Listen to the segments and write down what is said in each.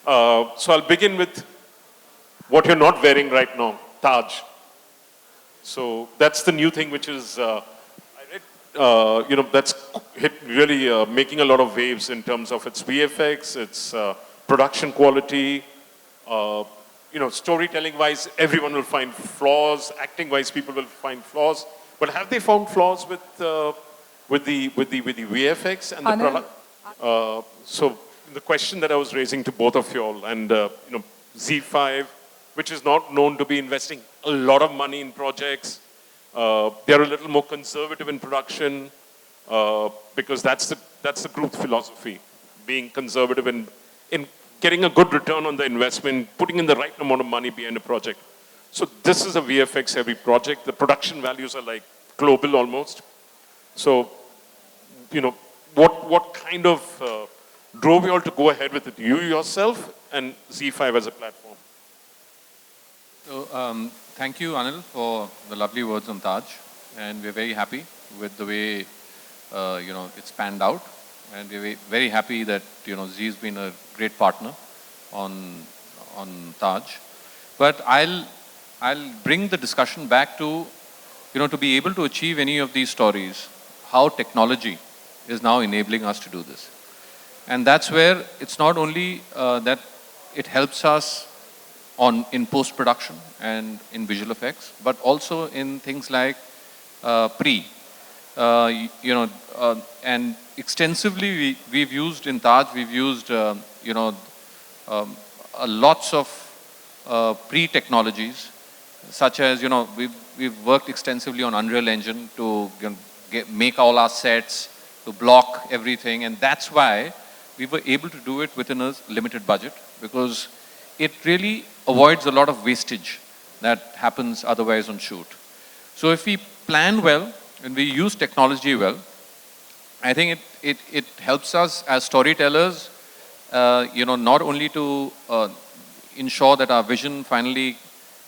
So I'll begin with what you're not wearing right now, Taj. So that's the new thing, which is, that's really making a lot of waves in terms of its VFX, its production quality. Storytelling-wise, everyone will find flaws. Acting-wise, people will find flaws. But have they found flaws with the VFX and the product? So the question that I was raising to both of you all, and Z5, which is not known to be investing a lot of money in projects. They're a little more conservative in production because that's the group philosophy, being conservative in getting a good return on the investment, putting in the right amount of money behind a project. So this is a VFX heavy project. The production values are like global almost. So, what kind of drove you all to go ahead with it? You yourself and Z5 as a platform? So, thank you, Anil, for the lovely words on Taj. And we're very happy with the way, it's panned out. And we're very happy that, Z's been a great partner on Taj. But I'll bring the discussion back to, to be able to achieve any of these stories, how technology is now enabling us to do this. And that's where it's not only that it helps us in post-production and in visual effects, but also in things like and extensively we've used in Taj, we've used, lots of pre-technologies, such as, we've worked extensively on Unreal Engine to make all our sets, to block everything, and that's why we were able to do it within a limited budget, because it really avoids a lot of wastage that happens otherwise on shoot. So if we plan well and we use technology well, I think it helps us as storytellers, not only to ensure that our vision finally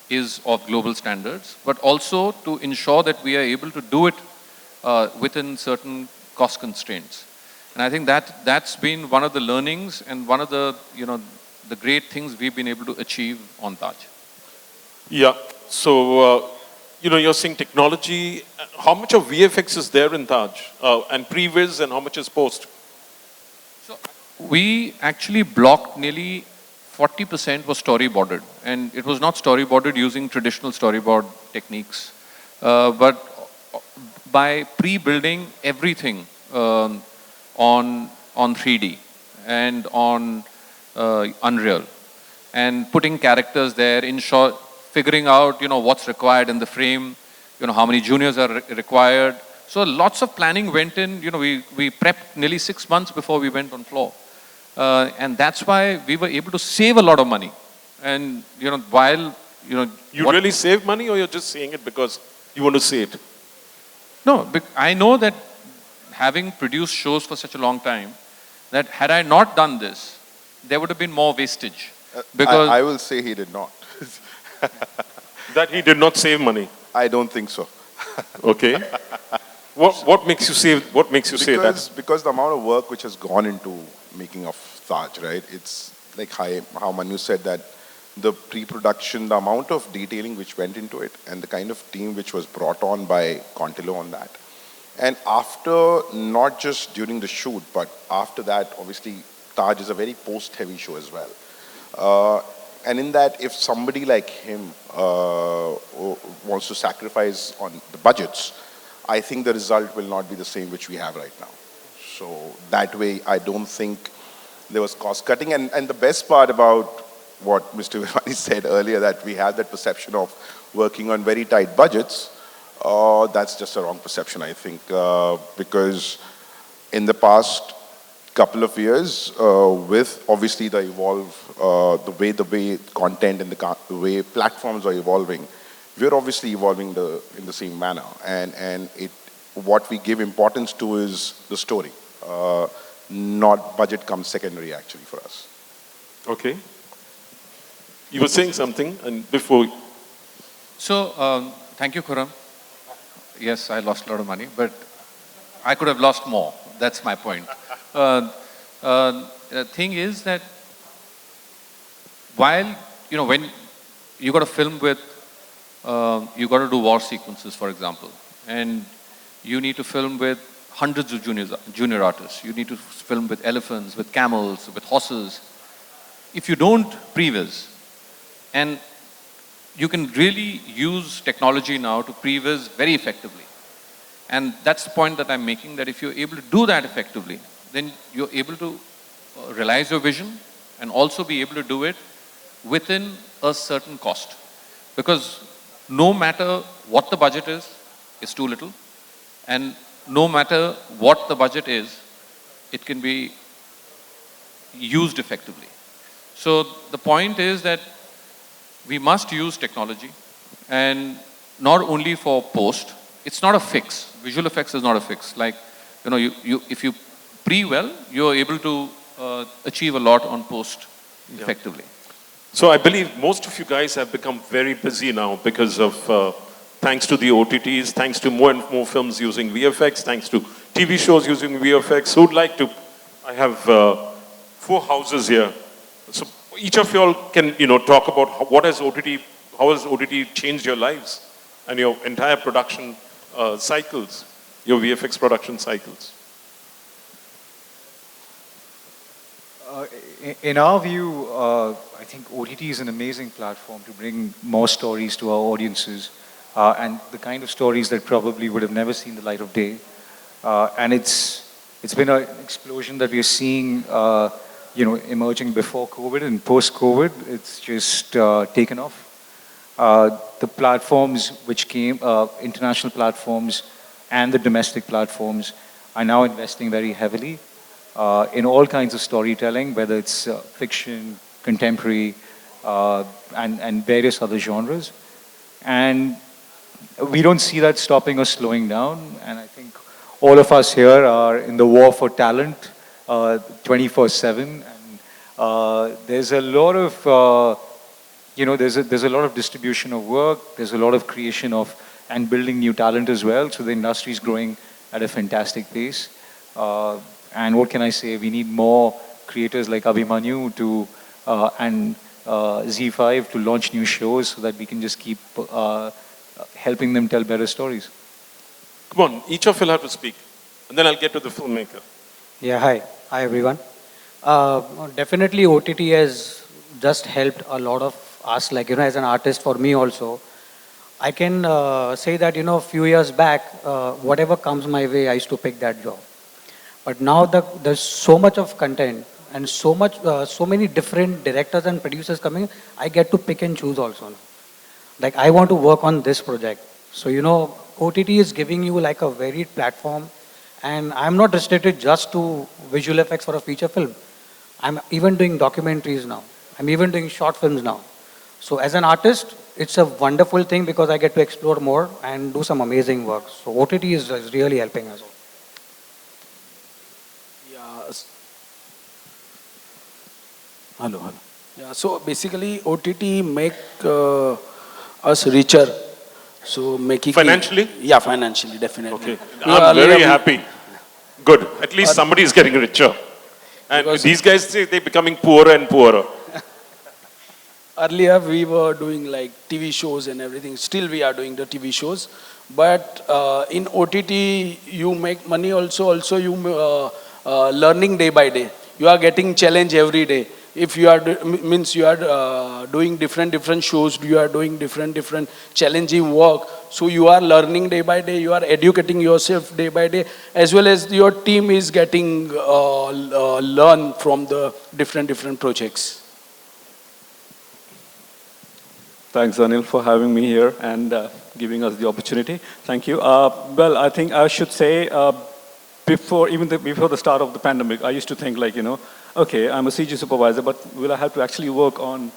is of global standards, but also to ensure that we are able to do it within certain cost constraints. And I think that's been one of the learnings and one of the, the great things we've been able to achieve on Taj. Yeah, so, you're saying technology, how much of VFX is there in Taj? And pre-viz, and how much is post? So we actually blocked nearly 40% was storyboarded. And it was not storyboarded using traditional storyboard techniques. But by pre-building everything on 3D and on Unreal, and putting characters there, figuring out, what's required in the frame, how many juniors are required. So lots of planning went in. We prepped nearly 6 months before we went on floor. And that's why we were able to save a lot of money. And, while, You really save money, or you're just saying it because you want to say it? No, I know that having produced shows for such a long time, that had I not done this, there would have been more wastage. Because I will say he did not. That he did not save money? I don't think so. Okay. What makes you say? What makes you say that? Because the amount of work which has gone into making of Taj, right? It's like how Manu said that the pre-production, the amount of detailing which went into it, and the kind of team which was brought on by Contiloe on that. And after, not just during the shoot, but after that, obviously, Taj is a very post-heavy show as well. And in that, if somebody like him wants to sacrifice on the budgets, I think the result will not be the same which we have right now. So that way, I don't think there was cost cutting. And the best part about what Mr. Wanvari said earlier, that we have that perception of working on very tight budgets, that's just a wrong perception, I think, because in the past couple of years, with obviously the the way content and the way platforms are evolving, we're obviously evolving in the same manner. And what we give importance to is the story. Not budget comes secondary, actually, for us. Okay. You were saying something, and before... So, thank you, Khurram. Yes, I lost a lot of money, but I could have lost more. That's my point. The thing is that while, when you got to film with, you got to do war sequences, for example, and you need to film with hundreds of junior artists. You need to film with elephants, with camels, with horses. If you don't previs, and you can really use technology now to previs very effectively. And that's the point that I'm making, that if you're able to do that effectively, then you're able to realize your vision and also be able to do it within a certain cost. Because no matter what the budget is, it's too little. And no matter what the budget is, it can be used effectively. So the point is that we must use technology, and not only for post. It's not a fix. Visual effects is not a fix. Like, if you pre-well, you're able to achieve a lot on post effectively. So I believe most of you guys have become very busy now because of, thanks to the OTTs, thanks to more and more films using VFX, thanks to TV shows using VFX. Who'd like to, I have 4 houses here. So each of you all can, talk about how has OTT changed your lives and your entire production cycles, your VFX production cycles. In our view, I think OTT is an amazing platform to bring more stories to our audiences, and the kind of stories that probably would have never seen the light of day. And it's been an explosion that we are seeing, emerging before COVID and post-COVID. It's just taken off. The platforms which came, international platforms and the domestic platforms, are now investing very heavily in all kinds of storytelling, whether it's fiction, contemporary, and various other genres. And we don't see that stopping or slowing down. And I think all of us here are in the war for talent 24/7. And there's a lot of, there's a lot of distribution of work. There's a lot of creation of and building new talent as well. So the industry is growing at a fantastic pace. And what can I say? We need more creators like Abhimanyu to and Z5 to launch new shows so that we can just keep helping them tell better stories. Come on, each of you will have to speak, and then I'll get to the filmmaker. Yeah, hi everyone. Definitely OTT has just helped a lot of us, like, as an artist, for me also. I can say that, a few years back, whatever comes my way, I used to pick that job. But now there's so much of content and so many different directors and producers coming, I get to pick and choose also now. Like, I want to work on this project. So, OTT is giving you like a varied platform, and I'm not restricted just to visual effects for a feature film. I'm even doing documentaries now. I'm even doing short films now. So as an artist, it's a wonderful thing because I get to explore more and do some amazing work. So OTT is really helping us all. Hello. Yeah, so basically OTT make us richer. So making financially? Yeah, financially, definitely. Okay. I'm very happy. Good. At least somebody is getting richer. And these guys say they're becoming poorer and poorer. Earlier we were doing like TV shows and everything. Still we are doing the TV shows. But in OTT you make money also you learning day by day. You are getting challenge every day. If you are doing different shows, you are doing different challenging work. So you are learning day by day. You are educating yourself day by day, as well as your team is getting learn from the different projects. Thanks, Anil, for having me here and giving us the opportunity. Thank you. Well, I think I should say before the start of the pandemic, I used to think like, okay, I'm a CG supervisor, but will I have to actually work on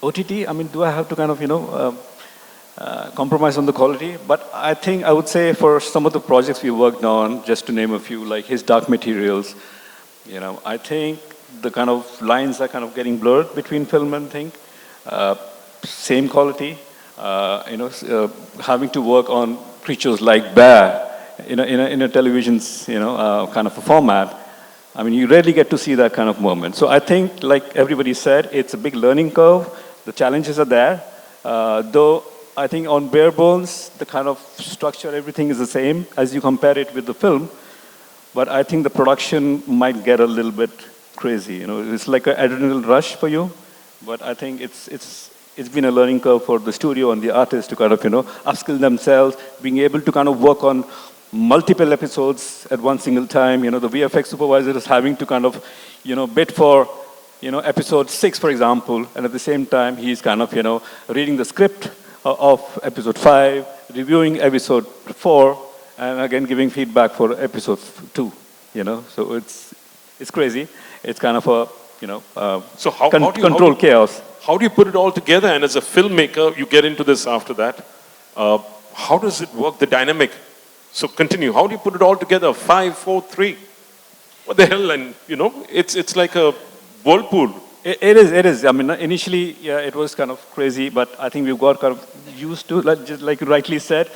OTT? I mean, do I have to kind of, compromise on the quality? But I think I would say for some of the projects we worked on, just to name a few, like his Dark Materials, I think the kind of lines are kind of getting blurred between film and thing. Same quality, having to work on creatures like bear in a television's, kind of a format. I mean, you rarely get to see that kind of moment. So I think, like everybody said, it's a big learning curve. The challenges are there. Though I think on bare bones, the kind of structure, everything is the same as you compare it with the film. But I think the production might get a little bit crazy. You know, it's like an adrenaline rush for you. But I think it's been a learning curve for the studio and the artists to kind of, upskill themselves, being able to kind of work on multiple episodes at one single time. You know, the VFX supervisor is having to kind of, bid for, episode 6, for example, and at the same time, he's kind of, reading the script of episode 5, reviewing episode 4, and again giving feedback for episode 2, So it's crazy. It's kind of a, So how do you, control chaos. How do you put it all together? And as a filmmaker, you get into this after that. How does it work, the dynamic? So continue. How do you put it all together? 5, 4, 3. What the hell? And it's like a whirlpool. It is. I mean, initially, yeah, it was kind of crazy, but I think we've got kind of used to, just like you rightly said,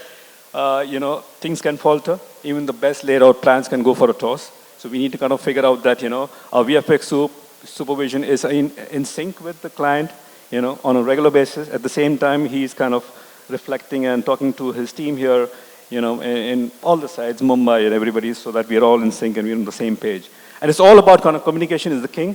things can falter. Even the best laid out plans can go for a toss. So we need to kind of figure out that, our VFX supervision is in sync with the client, on a regular basis. At the same time, he's kind of reflecting and talking to his team here, in all the sides, Mumbai and everybody, so that we're all in sync and we're on the same page. And it's all about kind of communication is the king.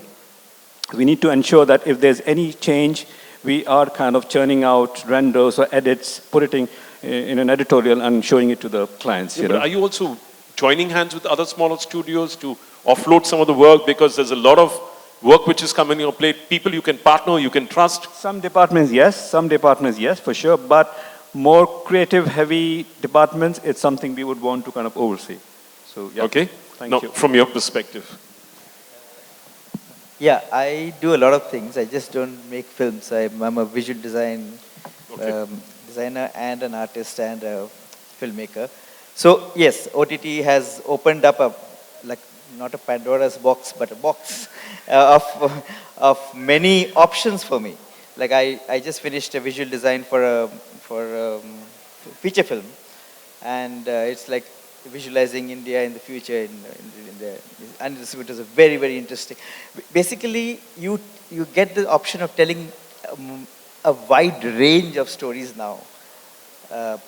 We need to ensure that if there's any change, we are kind of churning out renders or edits, putting in an editorial and showing it to the clients. But are you also joining hands with other smaller studios to offload some of the work? Because there's a lot of work which is coming on your plate. People you can partner, you can trust. Some departments, yes, for sure. But more creative, heavy departments, it's something we would want to kind of oversee. So, yeah. Okay. Thank you. From your perspective. Yeah, I do a lot of things. I just don't make films. I'm a visual designer and an artist and a filmmaker. So yes, OTT has opened up not a Pandora's box, but a box of many options for me. Like I just finished a visual design for a feature film, and it's like visualizing India in the future. And it was a very, very interesting. Basically, you get the option of telling a wide range of stories now. I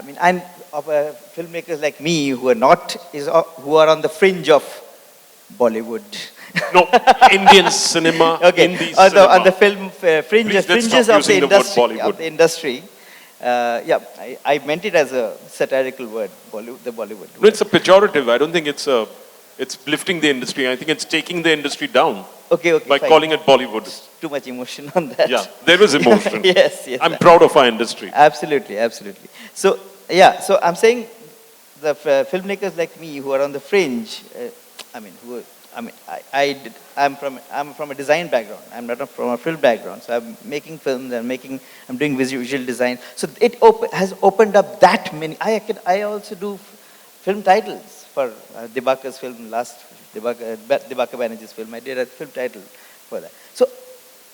mean, and of filmmakers like me who are on the fringe of Bollywood. No, Indian cinema. Okay, Hindi on cinema. the film fringes of the industry. Yeah, I meant it as a satirical word, the Bollywood. No, it's a pejorative. I don't think it's lifting the industry. I think it's taking the industry down. Okay, by fine. calling it Bollywood. Too much emotion on that. Yeah, there is emotion. Yes. I'm proud of our industry. Absolutely. So, yeah, so I'm saying the filmmakers like me who are on the fringe, I'm from a design background. I'm not from a film background. So I'm making films and I'm doing visual design. So it has opened up that many. I also do film titles for Dibakar's film, Dibakar Banerjee's film. I did a film title for that. So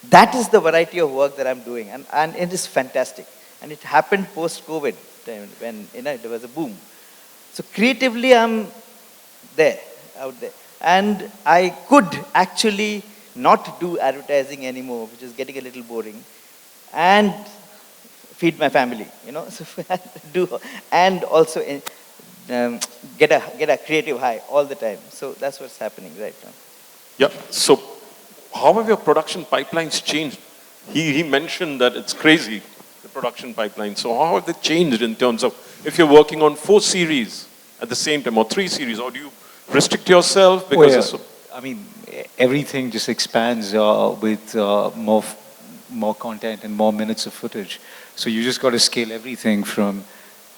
that is the variety of work that I'm doing, and it is fantastic. And it happened post-COVID when there was a boom. So creatively, I'm out there. And I could actually not do advertising anymore, which is getting a little boring, and feed my family, So and also get a creative high all the time. So that's what's happening right now. Yeah. So how have your production pipelines changed? He mentioned that it's crazy, the production pipeline. So how have they changed in terms of if you're working on 4 series at the same time or 3 series, or do you restrict yourself because everything just expands with more content and more minutes of footage. So you just got to scale everything from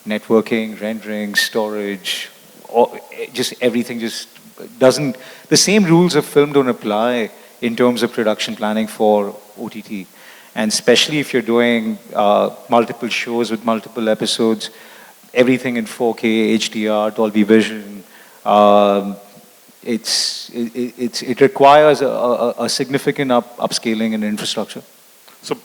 networking, rendering, storage, just everything just doesn't. The same rules of film don't apply in terms of production planning for OTT, and especially if you're doing multiple shows with multiple episodes, everything in 4K, HDR, Dolby Vision. It requires a significant upscaling in infrastructure. So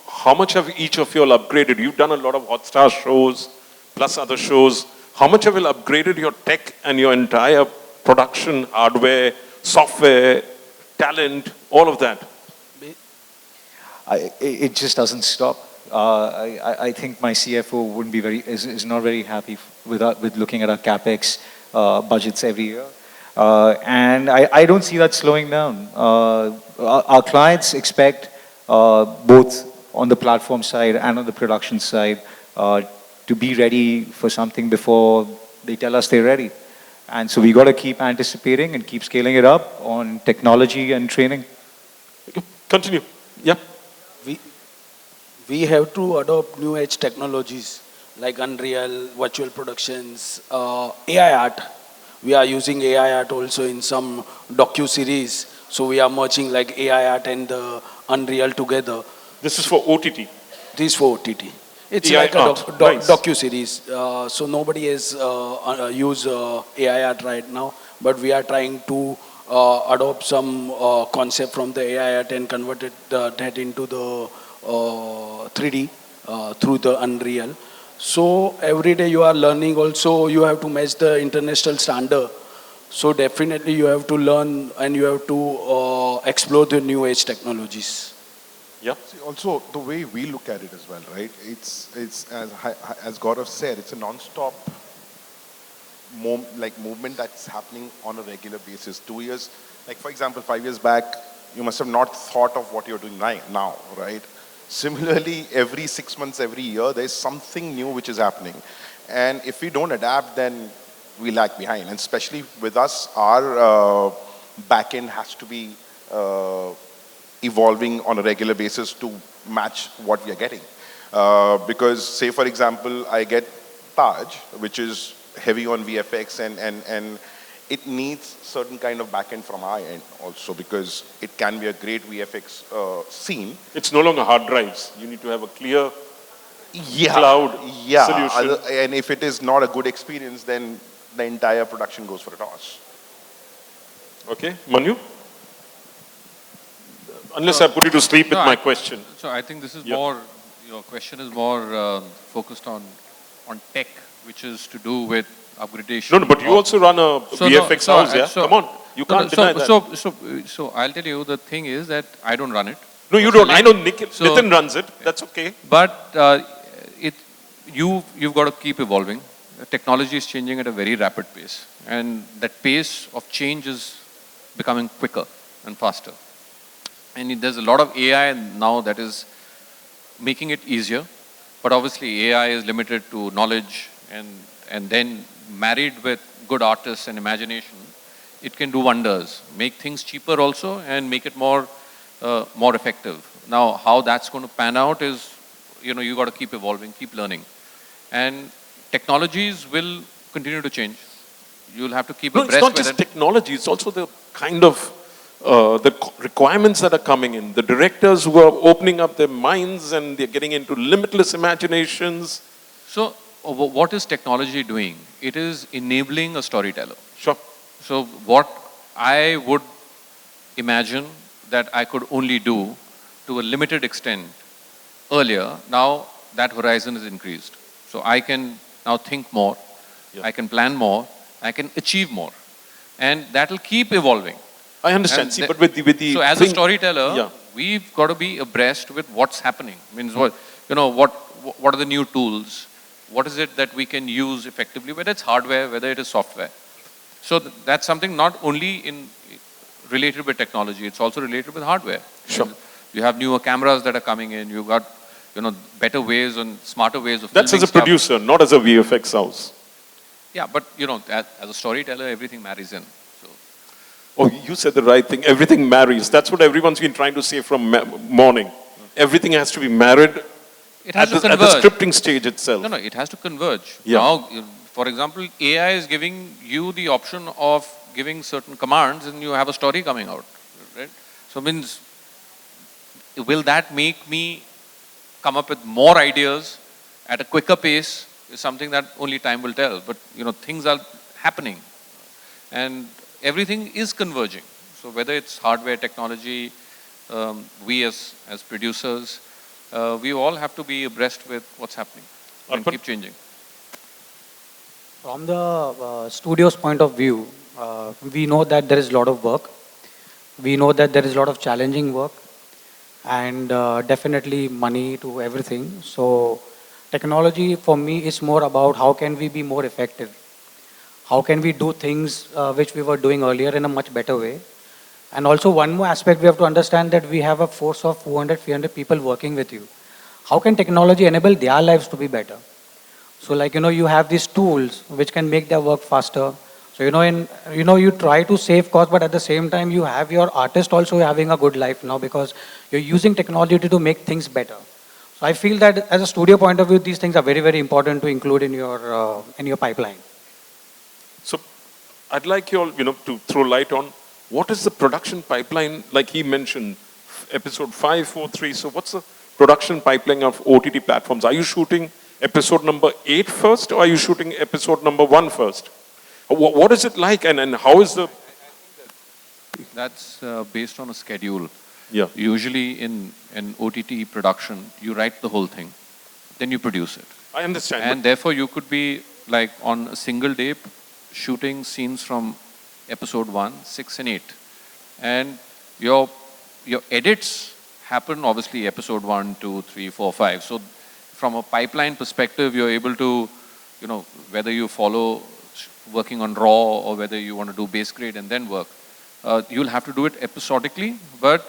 how much have each of you all upgraded? You've done a lot of Hotstar shows, plus other shows. How much have you upgraded your tech and your entire production, hardware, software, talent, all of that? It just doesn't stop. I think my CFO wouldn't be is not very happy with looking at our capex budgets every year, and I don't see that slowing down. Our clients expect both on the platform side and on the production side to be ready for something before they tell us they're ready, and so we got to keep anticipating and keep scaling it up on technology and training. Continue. Yeah. We have to adopt new age technologies like Unreal, virtual productions, AI art. We are using AI art also in some docu-series. So we are merging like AI art and the Unreal together. This is for OTT? This is for OTT. It's AI like a art. Nice. docu-series. So nobody has used AI art right now, but we are trying to adopt some concept from the AI art and convert it that into the 3D through the Unreal. So every day you are learning also, you have to match the international standard. So definitely you have to learn and you have to explore the new age technologies. Yeah. See, also the way we look at it as well, right? It's as Gaurav said, it's a non-stop movement that's happening on a regular basis. 2 years, like for example, 5 years back, you must have not thought of what you're doing now, right? Similarly, every 6 months, every year, there's something new which is happening. And if we don't adapt, then we lag behind. And especially with us, our backend has to be evolving on a regular basis to match what we are getting. Because say, for example, I get Taj, which is heavy on VFX and it needs certain kind of backend from our end also because it can be a great VFX scene. It's no longer hard drives. You need to have a clear cloud solution. And if it is not a good experience, then the entire production goes for a toss. Okay, Manu? Unless I put you to sleep with my question. So I think this is more, your question is more focused on tech, which is to do with upgradation. No, but you also run a VFX house, yeah? Come on, you can't deny that. So I'll tell you, the thing is that I don't run it. No, you don't. I know Nitin runs it. That's okay. But you've got to keep evolving. Technology is changing at a very rapid pace. And that pace of change is becoming quicker and faster. And there's a lot of AI now that is making it easier. But obviously AI is limited to knowledge and then married with good artists and imagination, it can do wonders. Make things cheaper also and make it more effective. Now, how that's going to pan out is, you got to keep evolving, keep learning. And technologies will continue to change. You'll have to keep abreast with it. It's not just technology, it's also the kind of the requirements that are coming in. The directors who are opening up their minds and they're getting into limitless imaginations. So, what is technology doing? It is enabling a storyteller. Sure. So what I would imagine that I could only do to a limited extent earlier, now that horizon is increased. So I can now think more, I can plan more, I can achieve more. And that will keep evolving. I understand. See, but with the so as a storyteller, we've got to be abreast with what's happening. Means what are the new tools? What is it that we can use effectively, whether it's hardware, whether it is software. So that's something not only related with technology, it's also related with hardware. Sure. You have newer cameras that are coming in, you've got better ways and smarter ways of That's as a producer, not as a VFX house. Yeah, but as a storyteller, everything marries in. So. Oh, you said the right thing. Everything marries. That's what everyone's been trying to say from morning. Everything has to be married. It has to converge. At the scripting stage itself. No, it has to converge. Yeah. Now, for example, AI is giving you the option of giving certain commands and you have a story coming out, right? So means, will that make me come up with more ideas at a quicker pace is something that only time will tell. But, things are happening and everything is converging. So whether it's hardware, technology, we as producers, we all have to be abreast with what's happening and keep changing. From the studio's point of view, We know that there is a lot of work. We know that there is a lot of challenging work and definitely money to everything. So technology for me is more about how can we be more effective? How can we do things which we were doing earlier in a much better way? And also one more aspect we have to understand that we have a force of 400, 300 people working with you. How can technology enable their lives to be better? So like, you have these tools which can make their work faster. So, you try to save cost, but at the same time, you have your artist also having a good life now because you're using technology to make things better. So I feel that as a studio point of view, these things are very, very important to include in your pipeline. So I'd like you all, to throw light on what is the production pipeline, like he mentioned, episode 5, 4, 3. So what's the production pipeline of OTT platforms? Are you shooting episode number 8 first, or are you shooting episode number 1 first? What is it like, and how is the... That's based on a schedule. Yeah. Usually in an OTT production, you write the whole thing, then you produce it. I understand. And therefore you could be like on a single day shooting scenes from episode 1, 6 and 8. And your edits happen obviously episode 1, 2, 3, 4, 5. So from a pipeline perspective, you're able to, whether you follow working on raw or whether you want to do base grade and then work, you'll have to do it episodically, but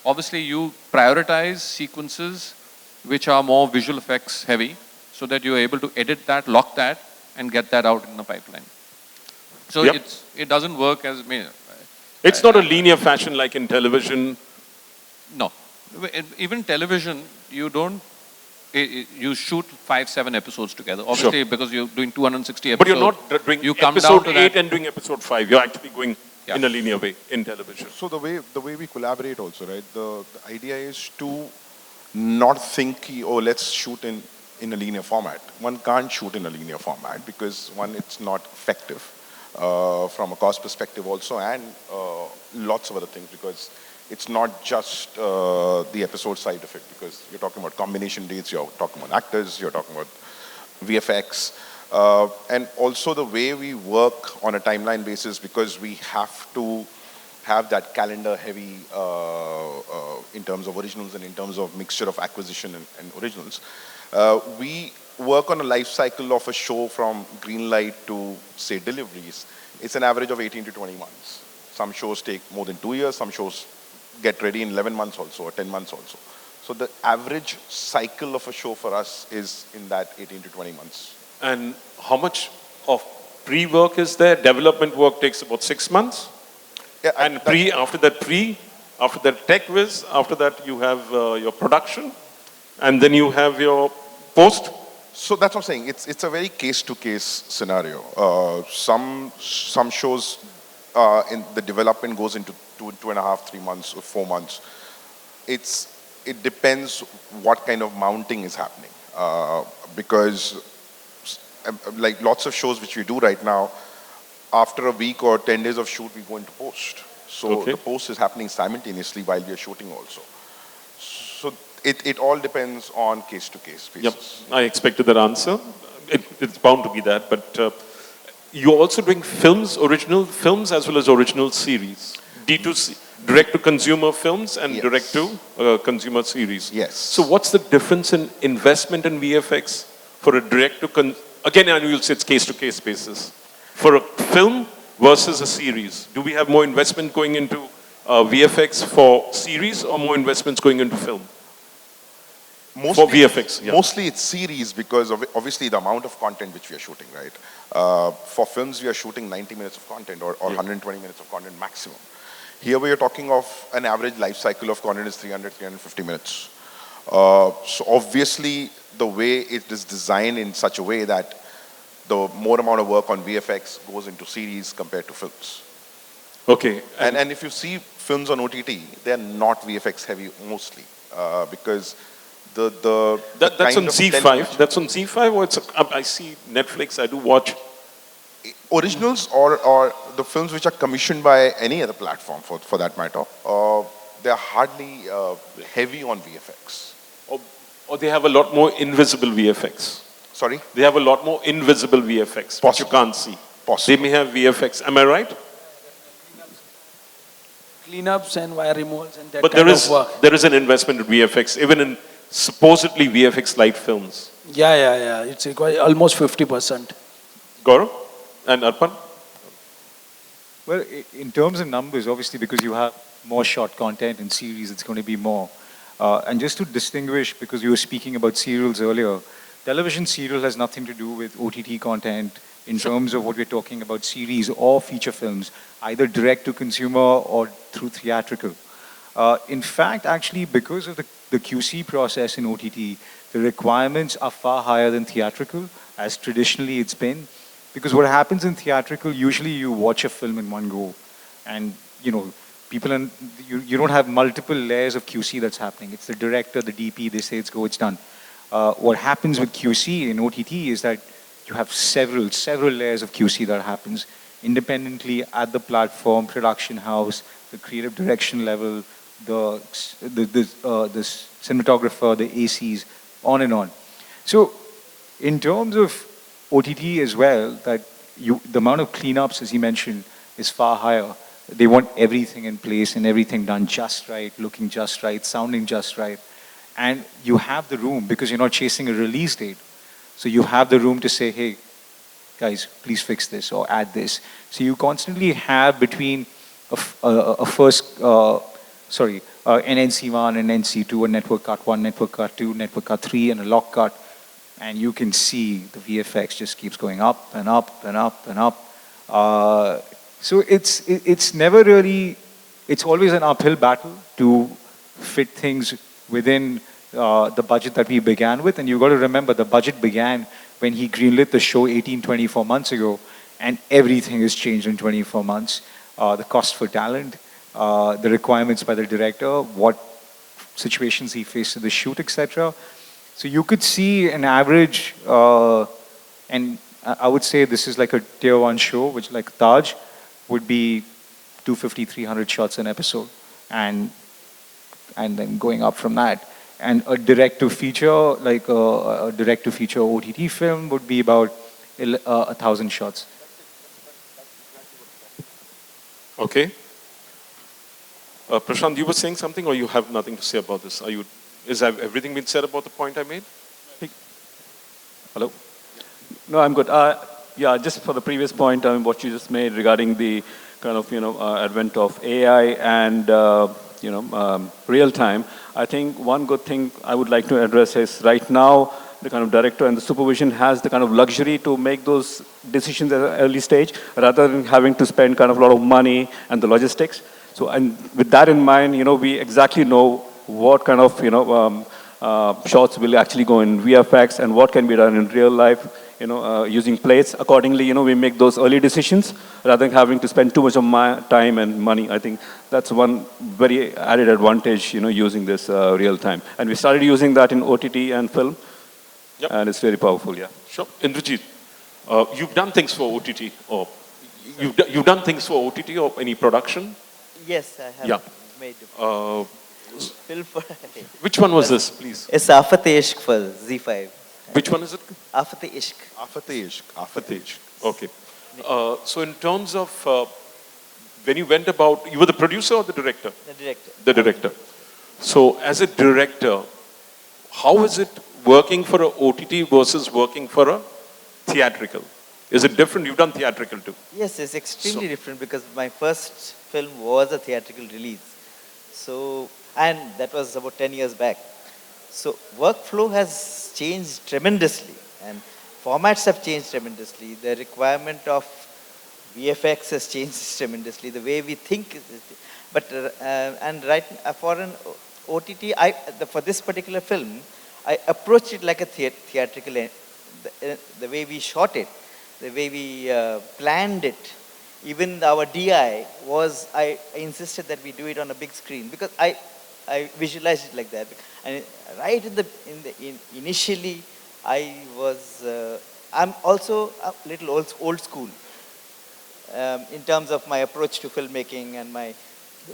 obviously you prioritize sequences which are more visual effects heavy so that you're able to edit that, lock that and get that out in the pipeline. So Yep. it doesn't work as... It's not a linear fashion like in television. No. Even television, you don't... You shoot 5, 7 episodes together. Obviously, Sure. because you're doing 260 episodes. But you're not doing you come episode down to 8 that. and doing episode 5. You're actually going Yeah. in a linear way in television. So the way we collaborate also, right? The idea is to not think, oh, let's shoot in a linear format. One can't shoot in a linear format because one, it's not effective from a cost perspective also, and lots of other things, because it's not just the episode side of it, because you're talking about combination dates, you're talking about actors, you're talking about VFX. And also the way we work on a timeline basis, because we have to have that calendar heavy in terms of originals and in terms of mixture of acquisition and originals. We work on a life cycle of a show from green light to, say, deliveries. It's an average of 18 to 20 months. Some shows take more than 2 years, some shows get ready in 11 months also, or 10 months also. So the average cycle of a show for us is in that 18 to 20 months. And how much of pre-work is there? Development work takes about 6 months. Yeah, And after that tech whiz, after that you have your production, and then you have your post. So that's what I'm saying. It's a very case-to-case scenario. Some shows in the development goes into 2.5, 3 months, or 4 months. It depends what kind of mounting is happening, because like lots of shows which we do right now, after a week or 10 days of shoot, we go into post. So Okay. the post is happening simultaneously while we are shooting also. So it all depends on case-to-case Yep, basis. I expected that answer. It's bound to be that, but you're also doing films, original films as well as original series. D2C, direct-to-consumer films and Yes. direct-to-consumer series. Yes. So what's the difference in investment in VFX for a again, I will say it's case-to-case basis. For a film versus a series, do we have more investment going into VFX for series or more investments going into film? For VFX, yeah. Mostly it's series, because of obviously the amount of content which we are shooting, right? For films, we are shooting 90 minutes of content or 120 minutes of content maximum. Here we are talking of an average life cycle of content is 300, 350 minutes. So obviously the way it is designed in such a way that the more amount of work on VFX goes into series compared to films. Okay. And if you see films on OTT, they're not VFX heavy mostly, because that's kind on of Z5. That's on Z5, or I see Netflix. I do watch. originals or the films which are commissioned by any other platform for that matter, they're hardly heavy on VFX. Or they have a lot more invisible VFX. Sorry? They have a lot more invisible VFX, which you Possible. can't see. Possible. They may have VFX. Am I right? cleanups and wire removals and that But kind of work. there is an investment in VFX, even in supposedly VFX light films. Yeah. It's almost 50%. Gaurav and Arpan? Well, in terms of numbers, obviously, because you have more short content in series, it's going to be more. And just to distinguish, because you were speaking about serials earlier, television serial has nothing to do with OTT content in terms of what we're talking about series or feature films, either direct to consumer or through theatrical. In fact, actually, because of the QC process in OTT, the requirements are far higher than theatrical, as traditionally it's been. Because what happens in theatrical, usually you watch a film in one go. And, you know, you don't have multiple layers of QC that's happening. It's the director, the DP, they say it's go, it's done. What happens with QC in OTT is that you have several layers of QC that happens independently at the platform, production house, the creative direction level, the cinematographer, the ACs, on and on. So in terms of OTT as well, that the amount of cleanups, as he mentioned, is far higher. They want everything in place and everything done just right, looking just right, sounding just right. And you have the room because you're not chasing a release date. So you have the room to say, hey, guys, please fix this or add this. So you constantly have between an NC1, an NC2, a network cut 1, network cut 2, network cut 3, and a lock cut. And you can see the VFX just keeps going up and up and up and up. So it's never really, it's always an uphill battle to fit things within the budget that we began with. And you've got to remember, the budget began when he greenlit the show 24 months ago, and everything has changed in 24 months. The cost for talent, the requirements by the director, what situations he faced in the shoot, etc. So you could see an average, and I would say this is like a tier 1 show, which like Taj would be 250, 300 shots an episode, and then going up from that. And a direct-to-feature, like a direct-to-feature OTT film would be about 1,000 shots. Okay. Prashant, you were saying something, or you have nothing to say about this? Is everything been said about the point I made? Hello? No, I'm good. Yeah, just for the previous point, what you just made regarding the kind of, advent of AI and, real time, I think one good thing I would like to address is right now, the kind of director and the supervision has the kind of luxury to make those decisions at an early stage rather than having to spend kind of a lot of money and the logistics. So, and with that in mind, we exactly know what kind of, shots will actually go in VFX and what can be done in real life, using plates. Accordingly, we make those early decisions rather than having to spend too much of my time and money. I think that's one very added advantage, using this real time. And we started using that in OTT and film. Yep. And it's very powerful, yeah. Sure. Indrajit, you've done things for OTT, or you've done things for OTT or any production? Yes, I have made film for which one was this, please? It's Afate-ishq for Z5. Which one is it? Afate-ishq. Afate-ishq. Okay. So in terms of when you went about, you were the producer or the director? The director. The director. So as a director, how is it working for a OTT versus working for a theatrical? Is it different? You've done theatrical too. Yes, it's extremely different because my first film was a theatrical release. So, and that was about 10 years back. So workflow has changed tremendously and formats have changed tremendously. The requirement of VFX has changed tremendously. The way we think, but and right for an OTT, for this particular film, I approached it like a theatrical. The way we shot it, the way we planned it, even our DI was, I insisted that we do it on a big screen because I visualized it like that. And right initially, I'm also a little old school in terms of my approach to filmmaking and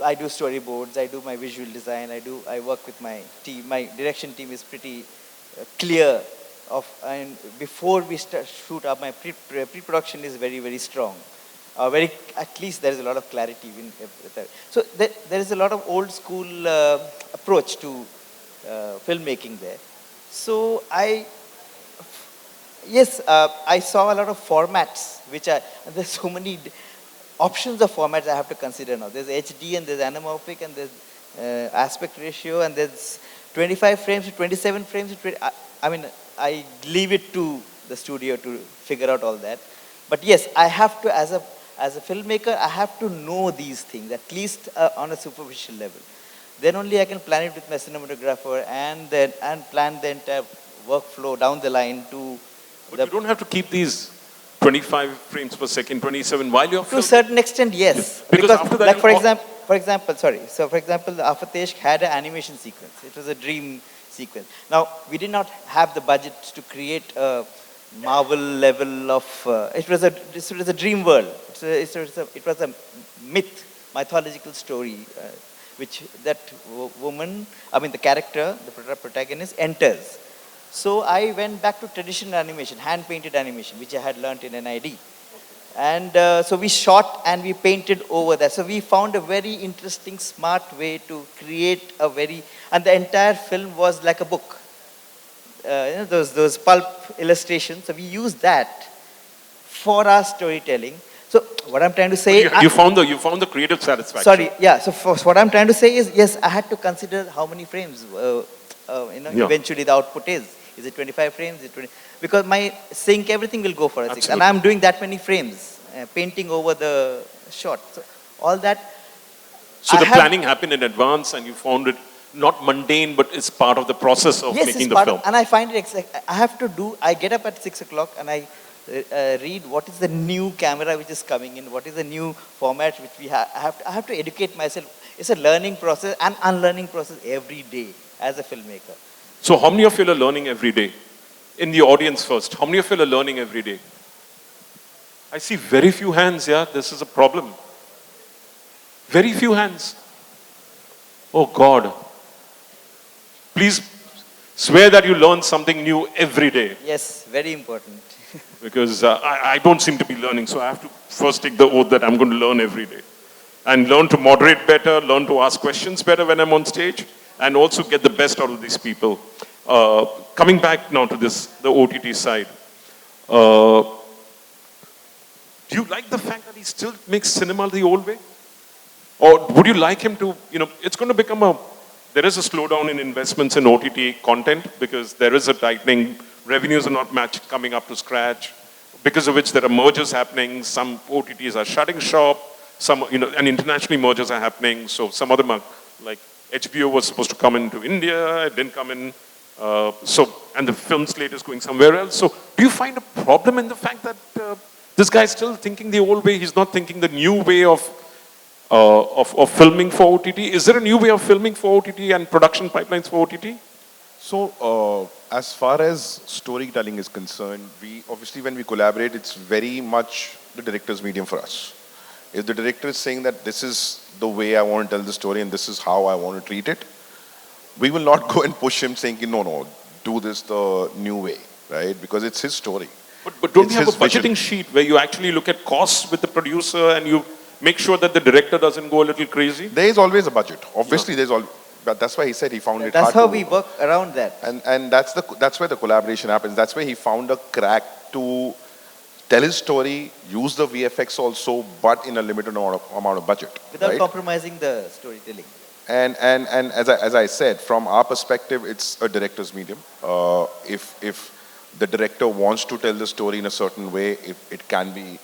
I do storyboards, I do my visual design, I work with my team. My direction team is pretty clear and before we shoot up, my pre-production is very, very strong. very, at least there is a lot of clarity. So there is a lot of old school approach to filmmaking there. So yes, I saw a lot of formats, and there's so many options of formats I have to consider now. There's HD and there's anamorphic and there's aspect ratio and there's 25 frames to 27 frames to 20. I mean, I leave it to the studio to figure out all that. But yes, I have to, as a filmmaker, I have to know these things, at least on a superficial level. Then only I can plan it with my cinematographer and plan the entire workflow down the line to... But you don't have to keep these 25 frames per second, 27 while you're filming. To a certain extent, yes. Because after that, like for example, the Afateshk had an animation sequence. It was a dream sequence. Now, we did not have the budget to create a Marvel level of... it was a dream world. It was a mythological story, which that woman, the character, the protagonist enters. So I went back to traditional animation, hand-painted animation, which I had learnt in NID. And so we shot and we painted over that. So we found a very interesting, smart way to create and the entire film was like a book. Those pulp illustrations. So we used that for our storytelling. So what I'm trying to say... You found the creative satisfaction. Sorry, yeah. So what I'm trying to say is, yes, I had to consider how many frames, eventually the output is. Is it 25 frames? Is it 20? Because my sync, everything will go for a 6. And I'm doing that many frames, painting over the shot. So all that... So the planning happened in advance and you found it not mundane, but it's part of the process of making the film. And I find it, I get up at 6 o'clock and I read what is the new camera which is coming in, what is the new format which we have. I have to educate myself. It's a learning process and unlearning process every day as a filmmaker. So how many of you are learning every day? In the audience first, how many of you are learning every day? I see very few hands, yeah, this is a problem. Very few hands. Oh God. Please swear that you learn something new every day. Yes, very important. Because I don't seem to be learning, so I have to first take the oath that I'm going to learn every day. And learn to moderate better, learn to ask questions better when I'm on stage, and also get the best out of these people. Coming back now to the OTT side. Do you like the fact that he still makes cinema the old way? Or would you like him to, it's going to become there is a slowdown in investments in OTT content because there is a tightening, revenues are not coming up to scratch, because of which there are mergers happening, some OTTs are shutting shop, some, and internationally mergers are happening, so some of them are, like HBO was supposed to come into India, it didn't come in, and the film slate is going somewhere else. So do you find a problem in the fact that this guy is still thinking the old way, he's not thinking the new way of filming for OTT? Is there a new way of filming for OTT and production pipelines for OTT? So, as far as storytelling is concerned, obviously when we collaborate, it's very much the director's medium for us. If the director is saying that this is the way I want to tell the story and this is how I want to treat it, we will not go and push him saying, no, do this the new way, right? Because it's his story. But don't you have a budgeting sheet where you actually look at costs with the producer and you make sure that the director doesn't go a little crazy? There is always a budget. Obviously, but that's why he said he found it hard. That's how we work around that. And that's where the collaboration happens. That's where he found a crack to tell his story, use the VFX also, but in a limited amount of budget. Without compromising the storytelling. And as I said, from our perspective, it's a director's medium. If the director wants to tell the story in a certain way, it can be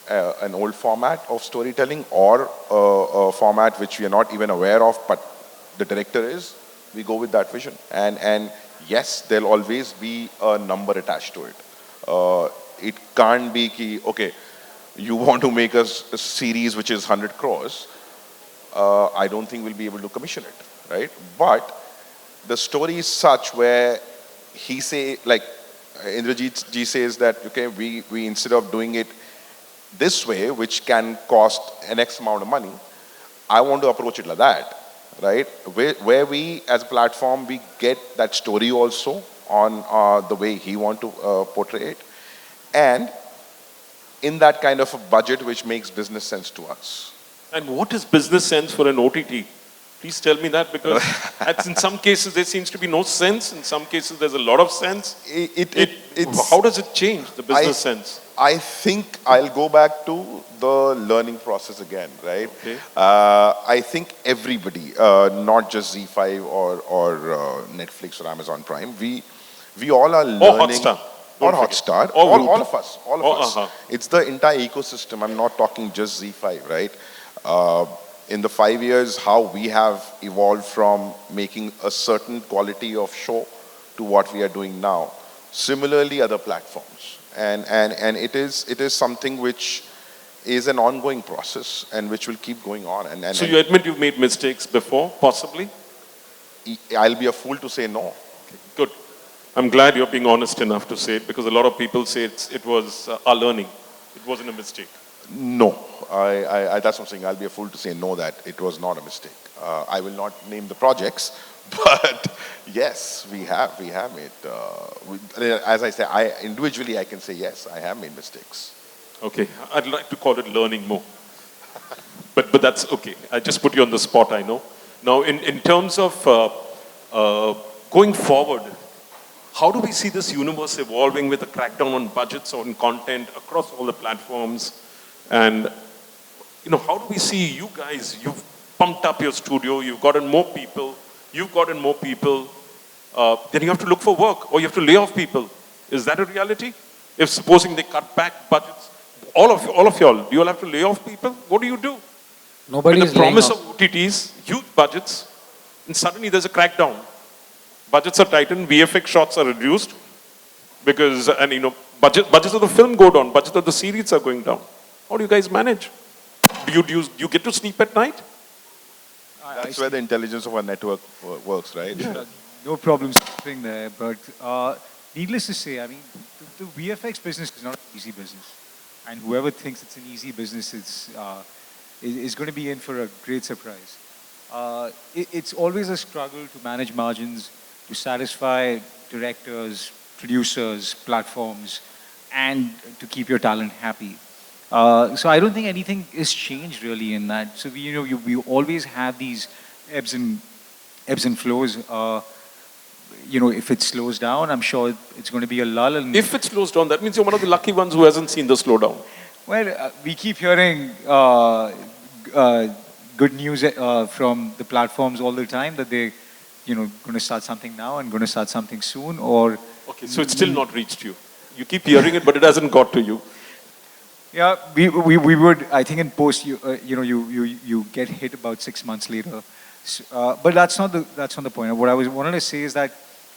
an old format of storytelling or a format which we are not even aware of, but the director is, we go with that vision. And yes, there'll always be a number attached to it. It can't be, okay, you want to make a series which is 100 crores, I don't think we'll be able to commission it, right? But the story is such where he say, like Indrajit ji says that, okay, we instead of doing it this way, which can cost an X amount of money, I want to approach it like that, right? Where we, as a platform, we get that story also on the way he want to portray it. And in that kind of a budget which makes business sense to us. And what is business sense for an OTT? Please tell me that, because in some cases there seems to be no sense. In some cases there's a lot of sense. How does it change the business sense? I think I'll go back to the learning process again, right? Okay. I think everybody, not just Z5 or Netflix or Amazon Prime, we all are learning. Or Hotstar. Or Hotstar. All of us. It's the entire ecosystem. I'm not talking just Z5, right? In the 5 years, how we have evolved from making a certain quality of show to what we are doing now. Similarly, other platforms. And it is something which is an ongoing process and which will keep going on. So you admit you've made mistakes before, possibly? I'll be a fool to say no. Okay, good. I'm glad you're being honest enough to say it, because a lot of people say it was our learning. It wasn't a mistake. No, that's what I'm saying. I'll be a fool to say no, that it was not a mistake. I will not name the projects, but yes, we have made, as I say, individually I can say yes, I have made mistakes. Okay, I'd like to call it learning more. But that's okay. I just put you on the spot, I know. Now, in terms of going forward, how do we see this universe evolving with a crackdown on budgets, on content across all the platforms? And, how do we see you guys? You've pumped up your studio, you've gotten more people, then you have to look for work, or you have to lay off people. Is that a reality? If supposing they cut back budgets, all of y'all, do you all have to lay off people? What do you do? Nobody is the promise of OTTs, huge budgets, and suddenly there's a crackdown. Budgets are tightened, VFX shots are reduced, because, budgets of the film go down, budgets of the series are going down. How do you guys manage? Do you get to sleep at night? That's where the intelligence of our network works, right? Yeah. No problem sleeping there, but needless to say, I mean, the VFX business is not an easy business. And whoever thinks it's an easy business is going to be in for a great surprise. It's always a struggle to manage margins, to satisfy directors, producers, platforms, and to keep your talent happy. So I don't think anything is changed really in that. So we always have these ebbs and flows. If it slows down, I'm sure it's going to be a lull. And if it slows down, that means you're one of the lucky ones who hasn't seen the slowdown. Well, we keep hearing good news from the platforms all the time that they're, going to start something now and going to start something soon. Or okay, so it's still not reached you. You keep hearing it, but it hasn't got to you. Yeah, we would. I think in post, you get hit about 6 months later. But that's not the point. What I wanted to say is that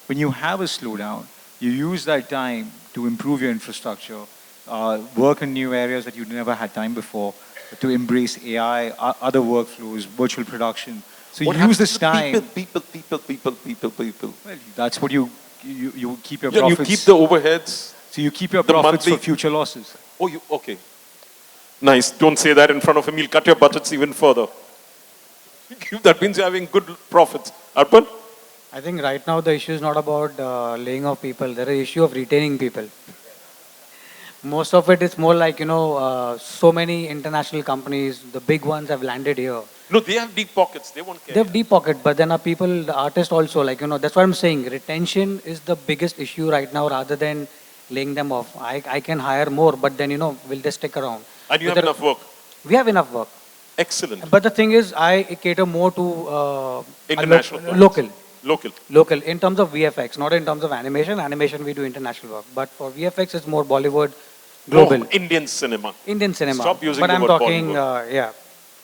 when you have a slowdown, you use that time to improve your infrastructure, work in new areas that you never had time before, to embrace AI, other workflows, virtual production. So what you use this time. People. Well, that's what you keep your Yeah, profits. you keep the overheads. So you keep your profits for future losses. Oh, okay. Nice. Don't say that in front of him. He'll cut your budgets even further. That means you're having good profits. Arpan? I think right now the issue is not about laying off people. There is an issue of retaining people. Most of it is more like, so many international companies, the big ones have landed here. No, they have deep pockets. They won't care. They have deep pocket, but then people, the artists also, that's what I'm saying. Retention is the biggest issue right now rather than laying them off. I can hire more, but then, will they stick around? And you have enough work. We have enough work. Excellent. But the thing is, I cater more to international local in terms of VFX, not in terms of animation. Animation we do international work, but for VFX it's more Bollywood, global. No, Indian cinema. Stop using but the I'm word talking, Bollywood.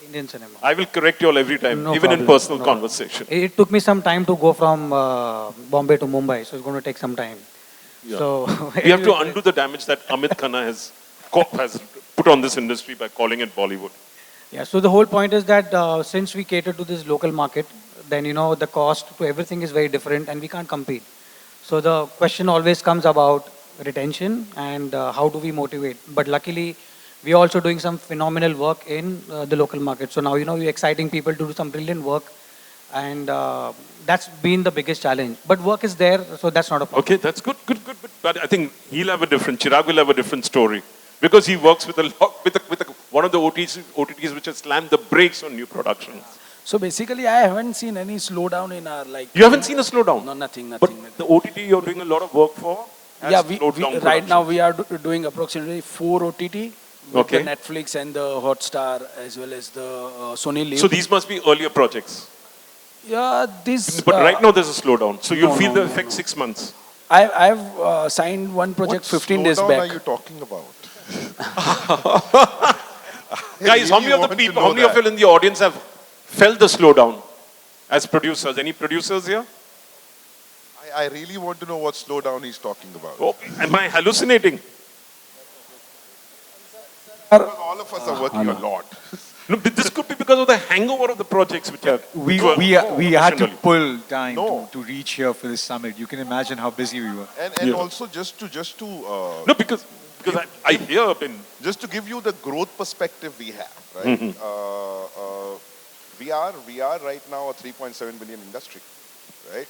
Indian cinema. I will correct you all every time, No even problem. in personal conversation. It took me some time to go from Bombay to Mumbai, so it's going to take some time. Yeah. So we have to undo the damage that Amit Khanna has put on this industry by calling it Bollywood. Yeah, so the whole point is that since we cater to this local market, then the cost to everything is very different and we can't compete. So the question always comes about retention and how do we motivate. But luckily, we are also doing some phenomenal work in the local market. So now, we're exciting people to do some brilliant work, and that's been the biggest challenge. But work is there, so that's not a problem. Okay, that's good. But I think he'll have a different, Chirag will have a different story. Because he works with a lot, with one of the OTTs which has slammed the brakes on new productions. So basically, I haven't seen any slowdown in our like. You haven't seen a slowdown? No, nothing. But the OTT you're doing a lot of work for has Yeah, slowed down right now production. we are doing approximately 4 OTT with Okay. the Netflix and the Hotstar as well as the Sony Live. So these must be earlier projects. Yeah, this. But right now there's a slowdown. So you'll no, feel no, the no, effect 6 months. I've signed one project What 15 days slowdown back. are you talking about? Guys, how many of the people, how many of you in the audience have felt the slowdown as producers? Any producers here? I really want to know what slowdown he's talking about. Oh, am I hallucinating? Because all of us are working a lot. No, this could be because of the hangover of the projects which are. We had to pull time to reach here for this summit. You can imagine how busy we were. And also just to No, because I hear just to give you the growth perspective we have, right? Mm-hmm. We are right now a 3.7 billion industry, right?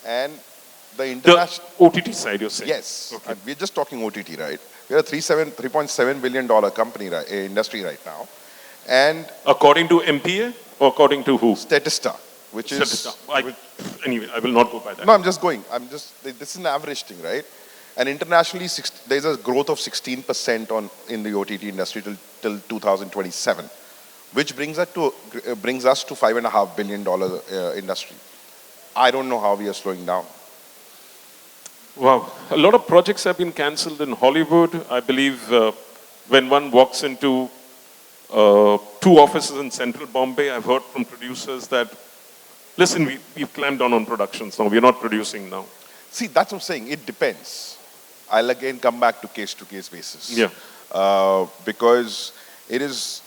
And the international OTT side, you're saying? Yes, Okay. we're just talking OTT, right? We're a $3.7 billion company, right, industry right now, and According to MPA or according to who? Statista, which is Statista. Anyway, I will not go by that. no, I'm just going. This is an average thing, right? And internationally, there's a growth of 16% in the OTT industry till 2027, which brings us to $5.5 billion industry. I don't know how we are slowing down. Wow. A lot of projects have been cancelled in Hollywood. I believe when one walks into 2 offices in central Bombay, I've heard from producers that, listen, we've clamped down on productions now. We're not producing now. See, that's what I'm saying. It depends. I'll again come back to case-to-case basis. Yeah. Because it is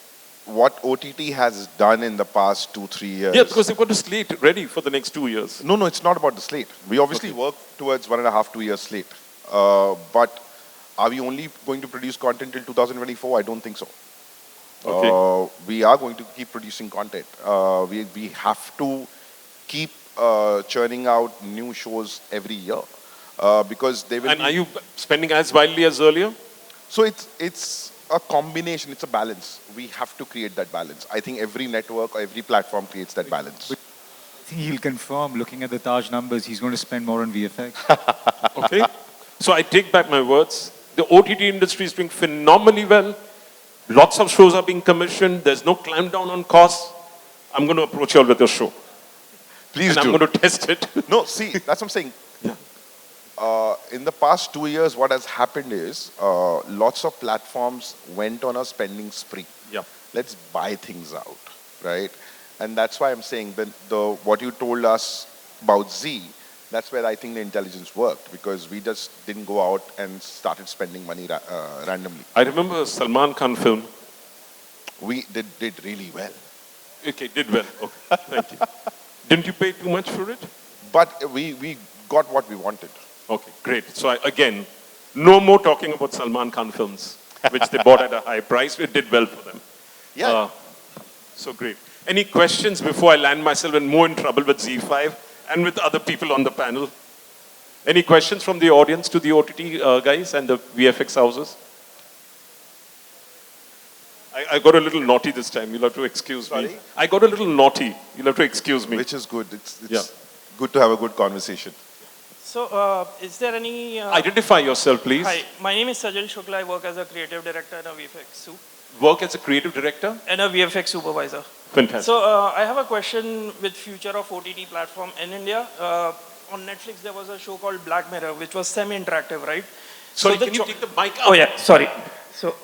what OTT has done in the past 2-3 years. Yeah, because they've got a slate ready for the next 2 years. No, it's not about the slate. We obviously work towards 1.5-2 year slate. But are we only going to produce content till 2024? I don't think so. Okay. We are going to keep producing content. We have to keep churning out new shows every year. Because they will And are you spending as widely as earlier? So it's a combination, it's a balance. We have to create that balance. I think every network or every platform creates that balance. I think he'll confirm, looking at the Taj numbers, he's going to spend more on VFX. Okay. So I take back my words. The OTT industry is doing phenomenally well. Lots of shows are being commissioned. There's no clamp down on costs. I'm going to approach you all with a show. Please and do. I'm going to test it. No, see, that's what I'm saying. Yeah. In the past 2 years, what has happened is lots of platforms went on a spending spree. Yeah. Let's buy things out, right? And that's why I'm saying that what you told us about Z, that's where I think the intelligence worked, because we just didn't go out and started spending money randomly. I remember a Salman Khan film. We did really well. Okay, did well. Okay, thank you. Didn't you pay too much for it? But we got what we wanted. Okay, great. So again, no more talking about Salman Khan films, which they bought at a high price. It did well for them. Yeah. So great. Any questions before I land myself and more in trouble with Z5 and with other people on the panel? Any questions from the audience to the OTT guys and the VFX houses? I got a little naughty this time. You'll have to excuse me. Sorry? I got a little naughty. You'll have to excuse me. Which is good. It's good to have a good conversation. So, is there any... Identify yourself, please. Hi, my name is Sajal Shukla. I work as a creative director and a VFX soup. Work as a creative director? And a VFX supervisor. Fantastic. So, I have a question with future of OTT platform in India. On Netflix, there was a show called Black Mirror, which was semi-interactive, right? Sorry, so can you take the mic up? Oh, yeah, sorry. So,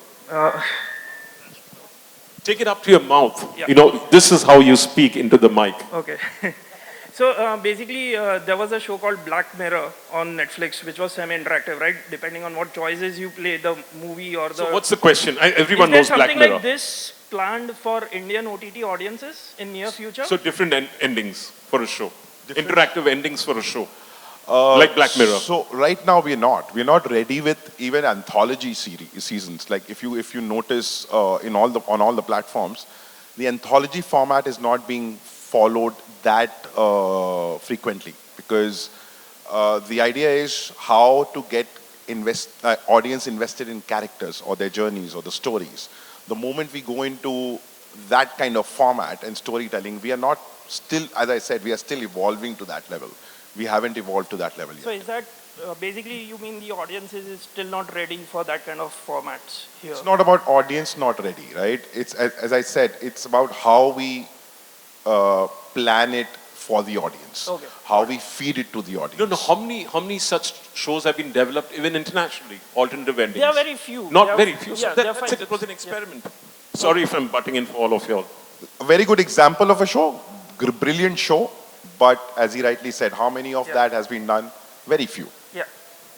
take it up to your mouth. Yeah. You know, this is how you speak into the mic. okay. So basically, there was a show called Black Mirror on Netflix, which was semi-interactive, right? Depending on what choices you play, the movie or the... So what's the question? Everyone knows knows Black something Mirror. like this planned for Indian OTT audiences in near future? So different endings for a show. Interactive endings for a show. Like Black Mirror. So right now we're not ready with even anthology seasons. Like if you notice on all the platforms, the anthology format is not being followed that frequently, because the idea is how to get audience invested in characters or their journeys or the stories. The moment we go into that kind of format and storytelling, we are not still, as I said, we are still evolving to that level. We haven't evolved to that level yet. So is that basically you mean the audience is still not ready for that kind of formats here? It's not about audience not ready, right? It's, as I said, it's about how we plan it for the audience. Okay. How we feed it to the audience. No, how many such shows have been developed even internationally? Alternative endings. There are very few. Not very few. Yeah, So that's it. It was an experiment. Sorry if I'm butting in for all of y'all. A very good example of a show, brilliant show, but as he rightly said, how many of that has been done? Very few. Yeah,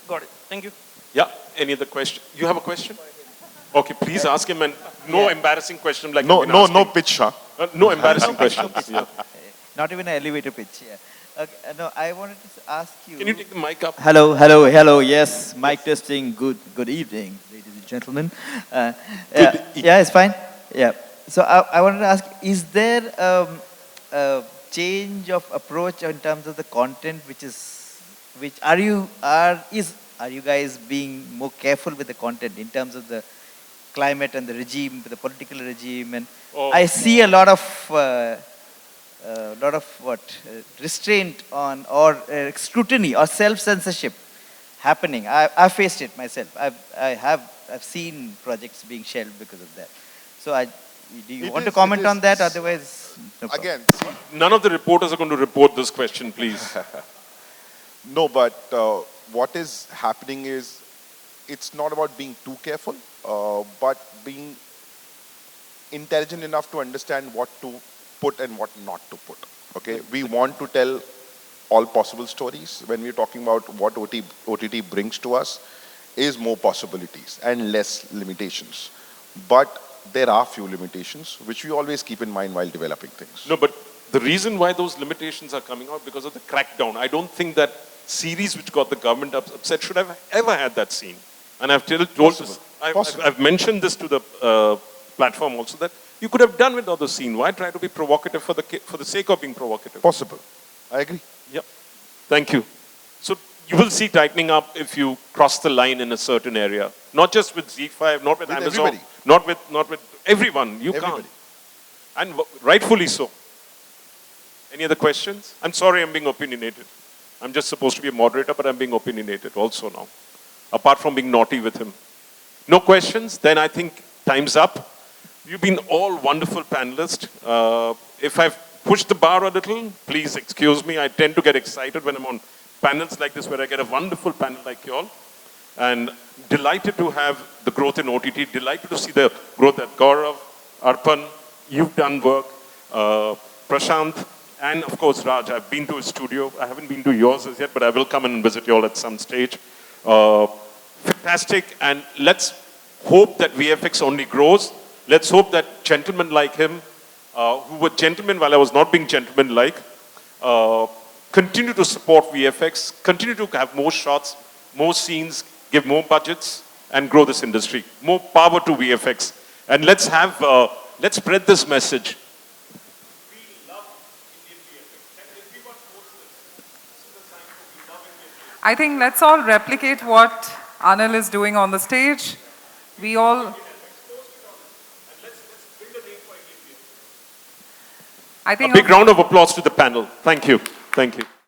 got it. Thank you. Yeah, any other question? You have a question? Okay, please ask him, and no embarrassing question like No, you've been no asking. pitch, huh? No embarrassing questions. Yeah. Not even an elevator pitch, yeah. Okay, no, I wanted to ask you. Can you take the mic up? Hello. Yes, mic testing. Good evening, ladies and gentlemen. Yeah, it's fine. Yeah. So I wanted to ask, is there a change of approach in terms of the content, are you guys being more careful with the content in terms of the climate and the regime, the political regime, and I see a lot of restraint on or scrutiny or self-censorship happening. I've faced it myself. I've seen projects being shelved because of that. So do you want to comment on that? Otherwise, no problem. Again, see, None of the reporters are going to report this question, please. no, but what is happening is, it's not about being too careful, but being intelligent enough to understand what to put and what not to put. Okay, we want to tell all possible stories. When we're talking about what OTT brings to us, is more possibilities and less limitations. But there are few limitations, which we always keep in mind while developing things. No, but the reason why those limitations are coming out because of the crackdown. I don't think that series which got the government upset should have ever had that scene. And I've told this, I've mentioned this to the platform also, that you could have done without the scene. Why try to be provocative for the sake of being provocative? Possible. I agree. Yep. Thank you. So you will see tightening up if you cross the line in a certain area. Not just with Z5, not with Amazon, everybody. not with everyone. You can't. And rightfully so. Any other questions? I'm sorry I'm being opinionated. I'm just supposed to be a moderator, but I'm being opinionated also now. Apart from being naughty with him. No questions? Then I think time's up. You've been all wonderful panelists. If I've pushed the bar a little, please excuse me. I tend to get excited when I'm on panels like this, where I get a wonderful panel like you all. And delighted to have the growth in OTT, delighted to see the growth at Gaurav, Arpan, you've done work, Prashant, and of course Raj. I've been to his studio. I haven't been to yours as yet, but I will come and visit you all at some stage. Fantastic, and let's hope that VFX only grows. Let's hope that gentlemen like him, who were gentlemen while I was not being gentleman-like, continue to support VFX, continue to have more shots, more scenes, give more budgets, and grow this industry. More power to VFX. And let's spread this message. We love Indian VFX. And everyone posts this. This is the sign that we love Indian VFX. I think let's all replicate what Anil is doing on the stage. We all... I think a big round of applause to the panel. Thank you. Thank you.